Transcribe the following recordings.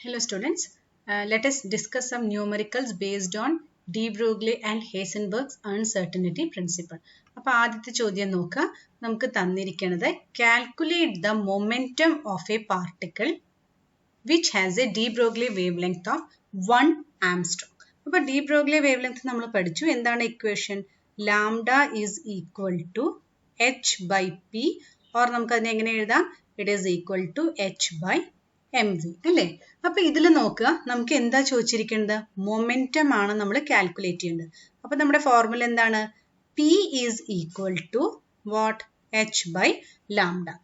Hello students, let us discuss some numericals based on de Broglie and Heisenberg's uncertainty principle. അപ്പോൾ ആദ്യത്തെ ചോദ്യം നോക്കുക. നമുക്ക് തന്നിരിക്കുന്നത് calculate the momentum of a particle which has a de Broglie wavelength of 1 Armstrong. അപ്പോൾ de Broglie wavelength നമ്മൾ പഠിച്ചു. എന്താണ് equation? Lambda is equal to h by p, or നമുക്ക് അതിനെ എങ്ങനെ എഴുതാം? It is equal to h by mv അല്ലേ? അപ്പോൾ ഇതിൽ നോക്കുക, നമുക്ക് എന്താ ചോദിച്ചിരിക്കുന്നത്? മൊമെന്റം ആണ് നമ്മൾ കാൽക്കുലേറ്റ് ചെയ്യേണ്ടത്. അപ്പോൾ നമ്മുടെ ഫോർമുല എന്താണ്? p is equal to what? h by lambda.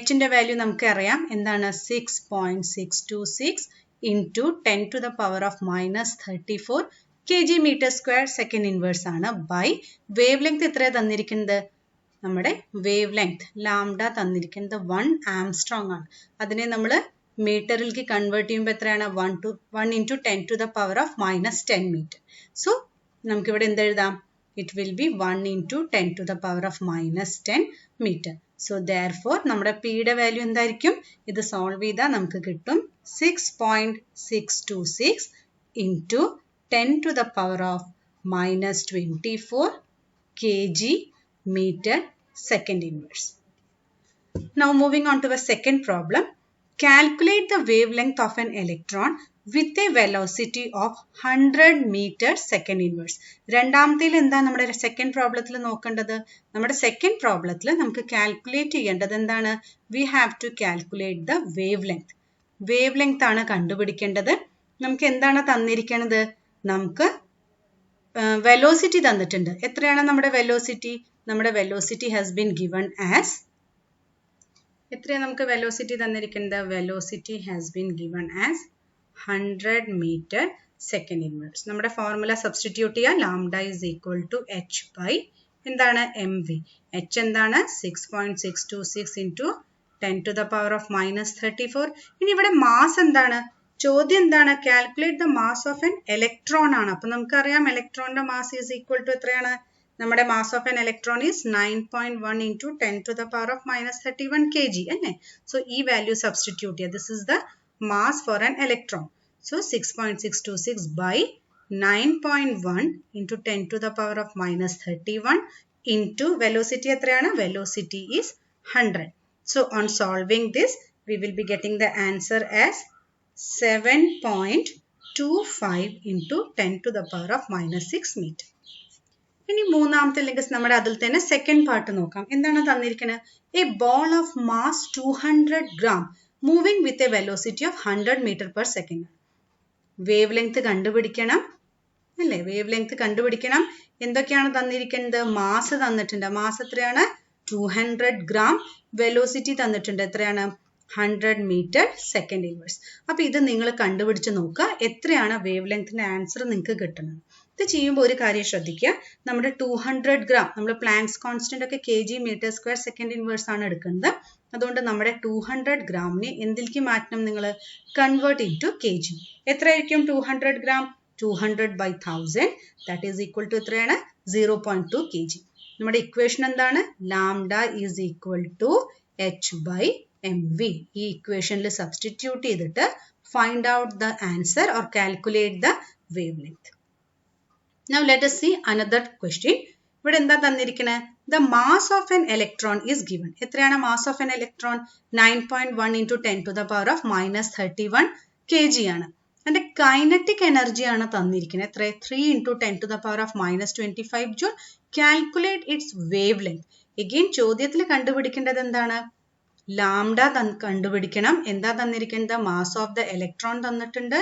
h ന്റെ വാല്യൂ നമുക്ക് അറിയാം. എന്താണ്? 6.626 into 10 to the power of minus 34 kg meter square second inverse ആണ് by വേവ് ലെങ്ത് എത്ര തന്നിരിക്കുന്നത്? നമ്മുടെ വേവ് ലെങ്ത് ലാംഡ തന്നിരിക്കുന്നത് 1 ആംസ്ട്രോങ് ആണ്. അതിനെ നമ്മൾ മീറ്ററിലേക്ക് കൺവേർട്ട് ചെയ്യുമ്പോൾ എത്രയാണ്? 1 into 10 to the power of minus 10 meter. So നമുക്കിവിടെ എന്തെഴുതാം? It will be 1 into 10 to the power of minus 10 meter. So therefore നമ്മുടെ പിയുടെ വാല്യൂ എന്തായിരിക്കും? ഇത് സോൾവ് ചെയ്താൽ നമുക്ക് കിട്ടും 6.626 into 10 to the power of minus 24 kg meter second inverse. Now moving on to the second problem. Calculate the wavelength of an electron with a velocity of 100 meter second inverse. രണ്ടാമത്തേൽ എന്താ നമ്മുടെ second പ്രോബ്ലത്തിൽ നോക്കേണ്ടത്? നമ്മുടെ second പ്രോബ്ലത്തിൽ നമുക്ക് calculate ചെയ്യേണ്ടത് എന്താണ്? We have to calculate the wavelength. Wave length ആണ് കണ്ടുപിടിക്കേണ്ടത്. നമുക്ക് എന്താണ് തന്നിരിക്കുന്നത്? നമുക്ക് വെലോസിറ്റി തന്നിട്ടുണ്ട്. എത്രയാണ് നമ്മുടെ വെലോസിറ്റി? നമ്മുടെ velocity has been given as എത്രയാണ് നമുക്ക് വെലോസിറ്റി തന്നിരിക്കുന്നത്? Velocity has been given as 100 metre second inverse. നമ്മുടെ ഫോർമുല സബ്സ്റ്റിറ്റ്യൂട്ട് ചെയ്യുക. Lambda is equal to H by എന്താണ്? M V. എച്ച് എന്താണ്? 6.626 into 10 to the power of minus 34. ഇനി ഇവിടെ mass എന്താണ്? ചോദ്യം എന്താണ്? Calculate the mass of an electron ആണ്. അപ്പൊ നമുക്കറിയാം ഇലക്ട്രോണിന്റെ മാസ് ഈസ് ഈക്വൽ ടു എത്രയാണ്? നമ്മുടെ mass of an electron is 9.1 into 10 to the power of minus 31 kg അല്ലേ? സോ ഈ വാല്യൂ സബ്സ്റ്റിറ്റ്യൂട്ട് ചെയ്യുക. This is the mass for an electron. So 6.626 by 9.1 into 10 to the power of minus 31 into velocity എത്രയാണ്? Velocity is 100. So on solving this, we will be getting the answer as 7.25 into 10 to the power of minus 6 meter. ഇനി മൂന്നാമത്തെ അല്ലെങ്കിൽ നമ്മുടെ അതിൽ തന്നെ second part നോക്കാം. എന്താണ് തന്നിരിക്കുന്നത്? A ball of mass 200 gram moving with a velocity of 100 meter per second. Wave length കണ്ടുപിടിക്കണം അല്ലേ? വേവ് ലെങ്ത് കണ്ടുപിടിക്കണം. എന്തൊക്കെയാണ് തന്നിരിക്കുന്നത്? മാസ് തന്നിട്ടുണ്ട്. മാസ് എത്രയാണ്? 200 gram. വെലോസിറ്റി തന്നിട്ടുണ്ട്. എത്രയാണ്? 100 meter second inverse. അപ്പൊ ഇത് നിങ്ങൾ കണ്ടുപിടിച്ച് നോക്കുക. എത്രയാണ് വേവ് ലെങ്ത്തിന്റെ ആൻസർ നിങ്ങൾക്ക് കിട്ടുന്നത്? ഇത് ചെയ്യുമ്പോൾ ഒരു കാര്യം ശ്രദ്ധിക്കുക. നമ്മുടെ 200 gram, നമ്മൾ പ്ലാങ്ക്സ് കോൺസ്റ്റന്റ് ഒക്കെ kg meter square second inverse ആണ് എടുക്കുന്നത്. അതുകൊണ്ട് നമ്മുടെ 200 ഗ്രാമിനെ എന്തിലേക്ക് മാറ്റണം? നിങ്ങൾ കൺവേർട്ട് ഇൻറ്റു kg. എത്രയായിരിക്കും 200 gram? 200 by 1000, that is equal to എത്രയാണ്? 0.2 kg. നമ്മുടെ ഇക്വേഷൻ എന്താണ്? Lambda is equal to H by m v. ഈ ഇക്വേഷനിൽ സബ്സ്റ്റിറ്റ്യൂട്ട് ചെയ്തിട്ട് find out the answer or calculate the wavelength. Now let us see another question. ഇവിടെ എന്താ തന്നിരിക്കുന്നത്? The mass of an electron is given. എത്രയാണ് mass of an electron? 9.1 into 10 to the power of minus 31 kg ആണ്. അതിന്റെ kinetic energy ആണ് തന്നിരിക്കുന്നത്. എത്ര? 3 into 10 to the power of minus 25 joule. Calculate its wavelength. Again ചോദ്യത്തിൽ കണ്ടുപിടിക്കേണ്ടത് എന്താണ്? Lambda കണ്ടുപിടിക്കണം. എന്താ തന്നിരിക്കുന്നത്? മാസ് ഓഫ് ദ ഇലക്ട്രോൺ തന്നിട്ടുണ്ട്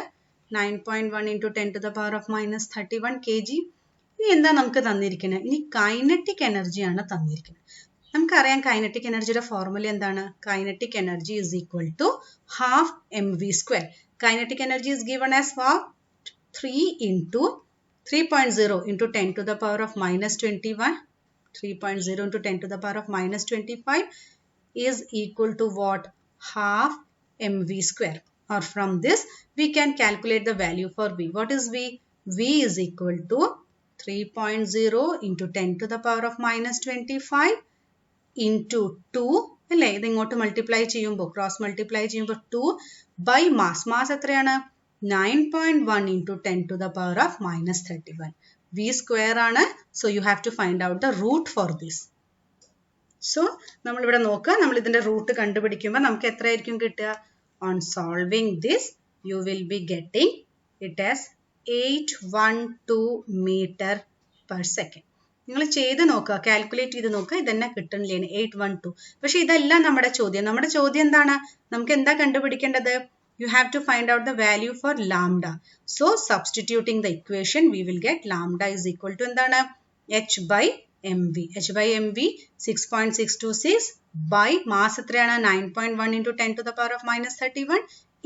9.1 into 10 to the power of minus 31 kg. ഇനി എന്താ നമുക്ക് തന്നിരിക്കുന്നത്? ഇനി കൈനറ്റിക് എനർജിയാണ് തന്നിരിക്കുന്നത്. നമുക്കറിയാം കൈനറ്റിക് എനർജിയുടെ ഫോർമുല എന്താണ്? Kinetic energy is equal to half m v square. Kinetic energy is given as 3 into 3.0 into 10 to the power of minus 21. 3.0 into 10 to the power of minus 25 is equal to what? Half mv square. Or from this we can calculate the value for v. What is v? V is equal to 3.0 into 10 to the power of minus 25 into 2 അല്ലേ? ഇത് ഇങ്ങോട്ട് multiply ചെയ്യുമ്പോൾ, cross multiply ചെയ്യുമ്പോൾ 2 by mass. Mass എത്രയാണ്? 9.1 into 10 to the power of minus 31. V square ആണ്. So you have to find out the root for this. So നമ്മൾ ഇവിടെ നോക്കുക, നമ്മൾ ഇതിന്റെ റൂട്ട് കണ്ടുപിടിക്കുമ്പോൾ നമുക്ക് എത്രയായിരിക്കും കിട്ടുക? On solving this, you will be getting it as 812 meter per second. നിങ്ങൾ ചെയ്ത് നോക്കുക, കാൽക്കുലേറ്റ് ചെയ്ത് നോക്കുക, ഇതന്നെ കിട്ടണില്ലേ 812. പക്ഷെ ഇതല്ല നമ്മുടെ ചോദ്യം. നമ്മുടെ ചോദ്യം എന്താണ്? നമുക്ക് എന്താ കണ്ടുപിടിക്കേണ്ടത്? You have to find out the value for lambda. So substituting the equation, we will get lambda is equal to എന്താണ്? H by mv. H by mv 6.626 by mass എത്രയാണ്? 9.1 into 10 to the power of minus 31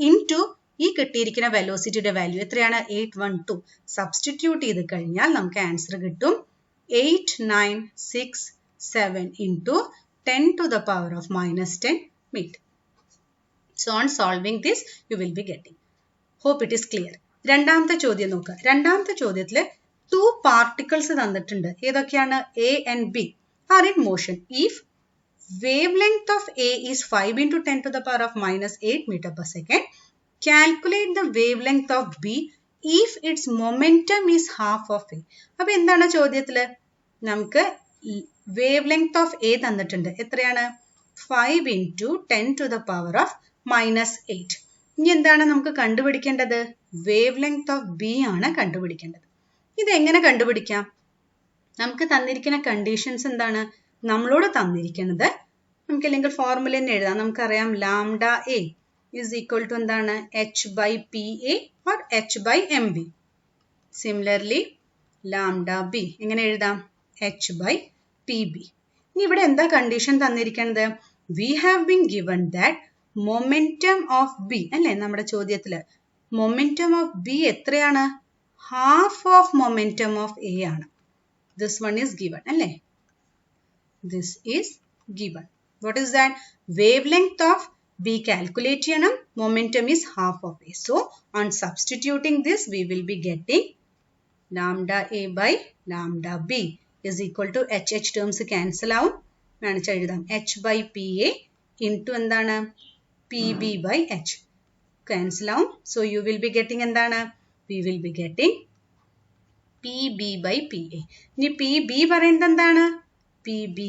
into ഈ കിട്ടിയിരിക്കുന്ന വെലോസിറ്റിയുടെ value എത്രയാണ്? 812. Substitute ചെയ്ത് കഴിഞ്ഞാൽ നമുക്ക് answer കിട്ടും 8967 into 10 to the power of minus 10 meter. So on solving this, you will be getting. Hope it is clear. രണ്ടാമത്തെ ചോദ്യം നോക്കുക. രണ്ടാമത്തെ ചോദ്യത്തിൽ 2 particles തന്നിട്ടുണ്ട്. ഏതൊക്കെയാണ്? A and B are in motion. If wavelength of A is 5 into 10 to the power of minus 8 meter per second, calculate the wavelength of B if its momentum is half of A. അപ്പോൾ എന്താണ് ചോദ്യത്തിൽ? നമുക്ക് wavelength of A തന്നിട്ടുണ്ട്. എത്രയാണ്? 5 into 10 to the power of minus 8. ഇനി എന്താണ് നമുക്ക് കണ്ടുപിടിക്കേണ്ടത്? Wavelength of B ആണ് കണ്ടുപിടിക്കേണ്ടത്. ഇത് എങ്ങനെ കണ്ടുപിടിക്കാം? നമുക്ക് തന്നിരിക്കുന്ന കണ്ടീഷൻസ് എന്താണ്? നമ്മളോട് തന്നിരിക്കുന്നത് നമുക്ക് അല്ലെങ്കിൽ ഫോർമുല തന്നെ എഴുതാം. നമുക്കറിയാം lambda A is equal to എന്താണ്? H by PA or H by MB. Similarly, lambda B എങ്ങനെ എഴുതാം? H by PB. ഇനി ഇവിടെ എന്താ കണ്ടീഷൻ തന്നിരിക്കുന്നത്? We have been given that momentum of B അല്ലേ? നമ്മുടെ ചോദ്യത്തില് momentum of B എത്രയാണ്? Half of momentum of A ആണ്. This one is given അല്ലേ? This is given. What is that? Wavelength of B calculate ചെയ്യണം. Momentum is half of A. So on substituting this, we will be getting lambda A by lambda B is equal to H terms cancel ആവും. കാണിച്ച് എഴുതാം. H by PA into എന്താണ്? PB by H cancel ആവും. So you will be getting എന്താണ്? We will be getting PB by PA. ഇനി PB പറയുന്നത് എന്താണ്? PB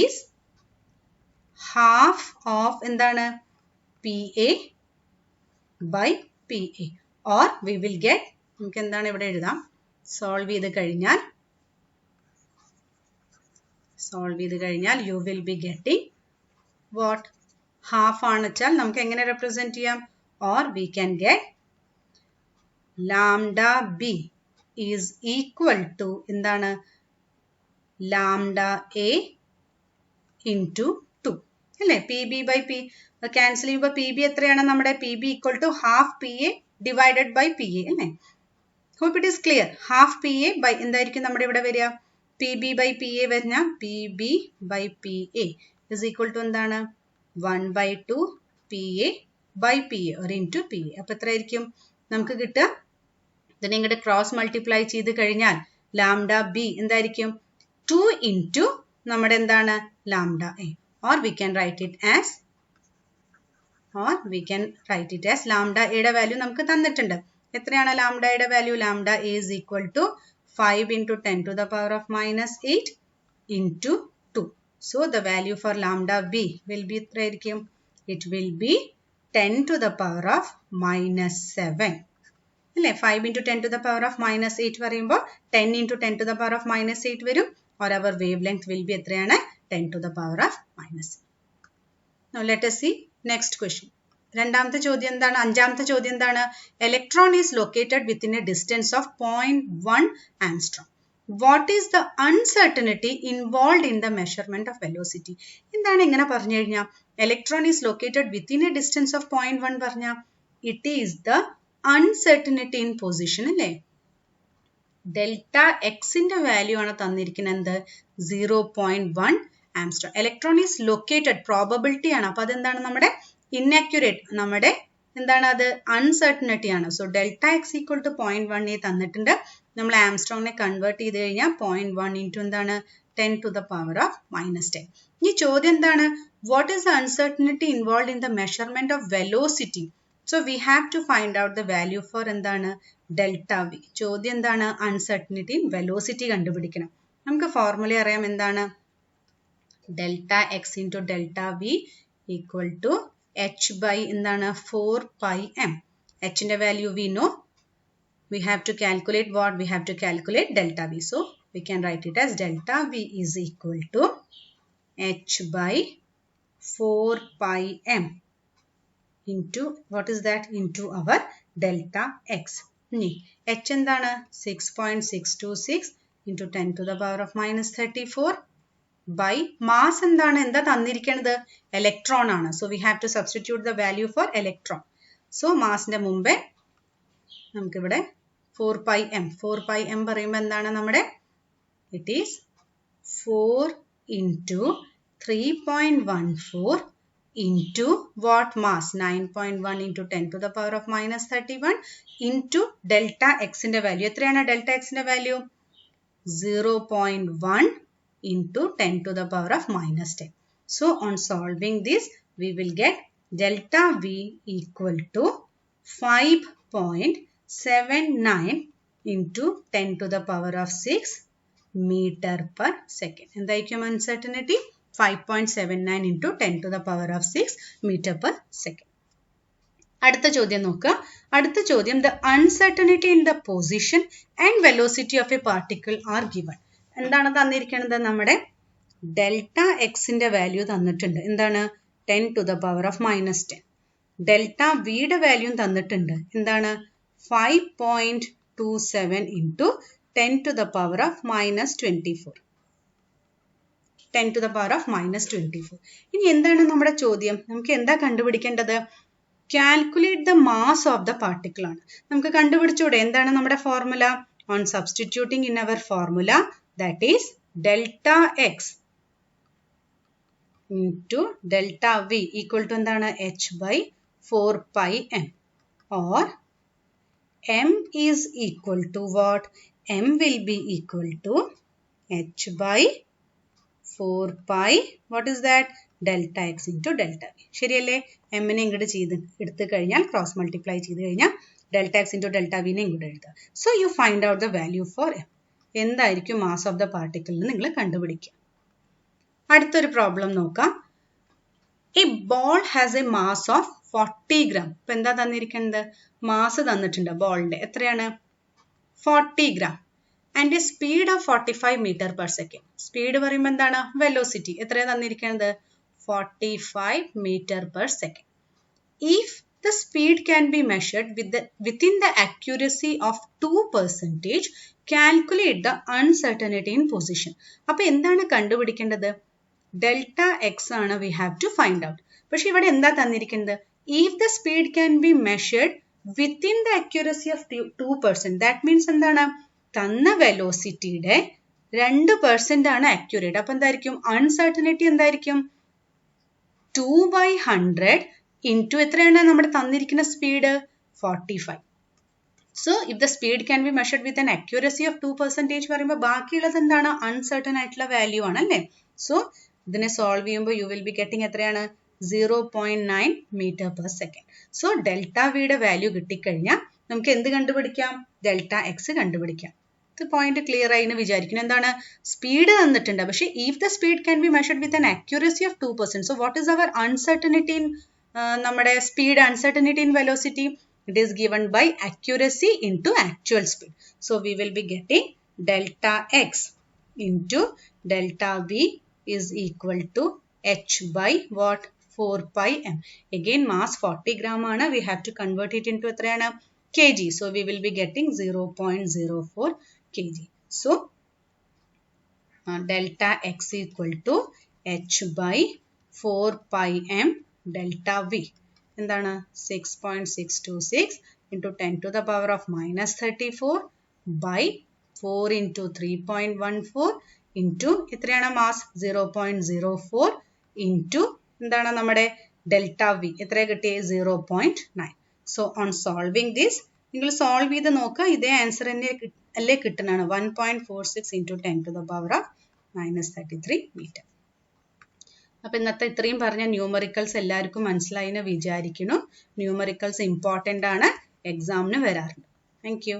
is half of എന്താണ്? PA by PA. Or we will get, നമുക്ക് എന്താണ് ഇവിടെ എഴുതാം? സോൾവ് ചെയ്ത് കഴിഞ്ഞാൽ you will be getting what? Half ആണ് വെച്ചാൽ നമുക്ക് എങ്ങനെ represent ചെയ്യാം? Or we can get lambda B is equal to എന്താണ്? Lambda A into 2 അല്ലേ? PB by P ക്യാൻസൽ ചെയ്യുമ്പോൾ PB എത്രയാണ്? നമ്മുടെ PB equal to half PA divided by PA അല്ലേ? Hope it is clear. Half PA by എന്തായിരിക്കും നമ്മുടെ ഇവിടെ വരിക? PB by PA വരുന്ന PB by PA is equal to എന്താണ്? 1 by 2 PA by PA or into PA. അപ്പോൾ എത്രയായിരിക്കും നമുക്ക് കിട്ടുക? ഇതിനെ ഇങ്ങോട്ട് ക്രോസ് മൾട്ടിപ്ലൈ ചെയ്ത് കഴിഞ്ഞാൽ ലാംഡ B എന്തായിരിക്കും? 2 into നമ്മുടെ എന്താണ്? Lambda A. Or we can write it as lambda എയുടെ വാല്യൂ നമുക്ക് തന്നിട്ടുണ്ട്. എത്രയാണ് ലാംഡയുടെ value? Lambda A is equal to 5 into 10 to the power of minus 8 into 2. So the value for lambda B will be എത്രയായിരിക്കും? It will be 10 to the power of minus 7. അല്ലേ? 5 into 10 to the power of minus 8 പറയുമ്പോൾ 10 into 10 to the power of minus 8 വരും. Or our wavelength will be എത്രയാണ്? 10 to the power of minus. Now let us see next question. രണ്ടാമത്തെ ചോദ്യം എന്താണ്? അഞ്ചാമത്തെ ചോദ്യം എന്താണ്? Electron is located within a distance of 0.1 angstrom. What is the uncertainty involved in the measurement of velocity? എന്താണ് ഇങ്ങനെ പറഞ്ഞു കഴിഞ്ഞാൽ electron is located within a distance of 0.1 പറഞ്ഞാൽ it is the uncertainty in position അല്ലേ? Delta എക്സിന്റെ value ആണ് തന്നിരിക്കുന്നത് 0.1 ആംസ്ട്രോം. Electron is located probability ആണ്. അപ്പൊ അതെന്താണ്? നമ്മുടെ ഇൻഅക്യുറേറ്റ്, നമ്മുടെ എന്താണ് അത്? അൺസർട്ടനിറ്റി ആണ്. So delta x equal to 0.1 തന്നിട്ടുണ്ട്. നമ്മൾ ആംസ്ട്രോങ്ങിനെ കൺവേർട്ട് ചെയ്ത് കഴിഞ്ഞാൽ 0.1 ഇൻറ്റു എന്താണ്? 10 to the power of minus 10. ഈ ചോദ്യം എന്താണ്? What is the uncertainty involve in the measurement of velocity So we have to find out the value for എന്താണ് delta v. ചോദ്യം എന്താണ് uncertainty in velocity കണ്ടുപിടിക്കണം. നമുക്ക് ഫോർമുല അറിയാം എന്താണ് delta x into delta v equal to h by എന്താണ് 4 pi m. h ന്റെ value we know. We have to calculate what? We have to calculate delta v. So we can write it as delta v is equal to h by 4 pi m into what is that? Into our delta x. h എന്താണ് 6.626 into 10 to the power of minus 34 by mass എന്താണ് എന്താ തന്നിരിക്കുന്നത് electron ആണ്. So we have to substitute the value for electron. So massന്റെ മുമ്പേ നമുക്കിവിടെ 4 pi m. 4 pi m പറയുമ്പോൾ എന്താണ് നമ്മുടെ it is 4 into 3.14 into what mass? 9.1 into 10 to the power of minus 31 into delta x ന്റെ value. എത്രയാണ് delta x ന്റെ value? 0.1 into 10 to the power of minus 10. So on solving this, we will get delta v equal to 5.79 into 10 to the power of 6 meter per second. എന്തായിരിക്കും uncertainty? 5.79 into 10 to the power of 6 meter per second. അടുത്ത ചോദ്യം നോക്കുക. അടുത്ത ചോദ്യം the uncertainty in the position and velocity of a particle are given. എന്താണ് തന്നിരിക്കുന്നത് നമ്മുടെ delta എക്സിന്റെ വാല്യൂ തന്നിട്ടുണ്ട്. എന്താണ് 10 to the power of minus 10. Delta വിയുടെ വാല്യൂ തന്നിട്ടുണ്ട്. എന്താണ് 5.27 into 10 to the power of minus 24. 10 to the power of minus 24. ഇനി എന്താണ് നമ്മുടെ ചോദ്യം? നമുക്ക് എന്താ കണ്ടുപിടിക്കേണ്ടത്? Calculate the mass of the particle ആണ്. നമുക്ക് കണ്ടുപിടിച്ചൂടെ എന്താണ് നമ്മുടെ formula? On substituting in our formula that is delta x into delta v equal to എന്താണ് h by 4 pi m or m is equal to what? m will be equal to h by 4 pi what is that? delta x into delta v. ശരിയല്ലേ? m നെ ഇങ്ങോട്ട് എടുത്തു കഴിഞ്ഞാൽ cross multiply ചെയ്ത് കഴിഞ്ഞാൽ delta x into delta v നെ ഇങ്ങോട്ട് എഴുതുക. So you find out the value for m. എന്തായിരിക്കും മാസ് ഓഫ് ദ പാർട്ടിക്കിൾ എന്ന് നിങ്ങൾ കണ്ടുപിടിക്കുക. അടുത്തൊരു പ്രോബ്ലം നോക്കാം. A ball has A mass of 40 gram. ഇപ്പൊ എന്താ തന്നിരിക്കുന്നത്? മാസ് തന്നിട്ടുണ്ട് ബോളിന്റെ. എത്രയാണ്? 40 gram. And A speed of 45 meter per second. Speed പറയുമ്പോൾ എന്താണ്? വെലോസിറ്റി. എത്രയാണ് തന്നിരിക്കുന്നത്? 45 meter per second. If the speed can be measured within the accuracy of 2%, calculate the uncertainty in position. അപ്പോൾ എന്താണ് കണ്ടുപിടിക്കേണ്ടത്? ഡെൽറ്റ എക്സ് ആണ് we have to find out. പക്ഷെ ഇവിടെ എന്താ തന്നിരിക്കുന്നത്? If the speed can be measured within the accuracy of 2%, that means എന്താണ്? തന്ന വെലോസിറ്റിയുടെ 2% ആണ് അക്യുറേറ്റ്. അപ്പോൾ എന്തായിരിക്കും? അൺസർട്ടനിറ്റി എന്തായിരിക്കും? 2/100 into എത്രയാണ് നമ്മുടെ തന്നിരിക്കുന്ന speed? 45. So if the speed can be measured with an accuracy of 2% പറയുമ്പോൾ ബാക്കിയുള്ളത് എന്താണ്? അൺസർട്ടൻ ആയിട്ടുള്ള വാല്യൂ ആണ് അല്ലേ? സോ ഇതിനെ സോൾവ് ചെയ്യുമ്പോൾ യു വിൽ ബി ഗെറ്റിംഗ് എത്രയാണ്? 0.9 meter per second. So delta വിയുടെ വാല്യൂ കിട്ടിക്കഴിഞ്ഞാൽ നമുക്ക് എന്ത് കണ്ടുപിടിക്കാം? ഡെൽറ്റ എക്സ് കണ്ടുപിടിക്കാം. ഇത് പോയിന്റ് ക്ലിയർ ആയി എന്ന് വിചാരിക്കുന്നു. എന്താണ്? സ്പീഡ് തന്നിട്ടുണ്ട്. പക്ഷെ if the speed can be measured with an accuracy of 2%. So what is our uncertainty in നമ്മുടെ speed? Uncertainty in velocity it is given by accuracy into actual speed. So we will be getting delta x into delta v is equal to h by what? 4 pi m. Again mass 40 gram ആണ്. We have to convert it into എത്രയാണ്? kg. So we will be getting 0.04 kg. So delta x equal to h by 4 pi m delta v. എന്താണ്? 6.626 into 10 to the power of minus 34 by 4 into 3.14 into എത്രയാണ് mass? 0.04 into എന്താണ് നമ്മുടെ delta V? എത്ര കിട്ടിയ? 0.9. So on solving this നിങ്ങൾ solve ചെയ്ത് നോക്കുക. ഇതേ ആൻസർ തന്നെ അല്ലേ കിട്ടുന്നതാണ്. 1.46 into 10 to the power of minus 33 meter. അപ്പോൾ ഇന്നത്തെ ഇത്രയും പറഞ്ഞ ന്യൂമറിക്കൽസ് എല്ലാവർക്കും മനസ്സിലായി എന്ന് വിചാരിക്കുന്നു. ന്യൂമറിക്കൽസ് ഇമ്പോർട്ടൻ്റ് ആണ്, എക്സാമിന് വരാറുണ്ട്. Thank you.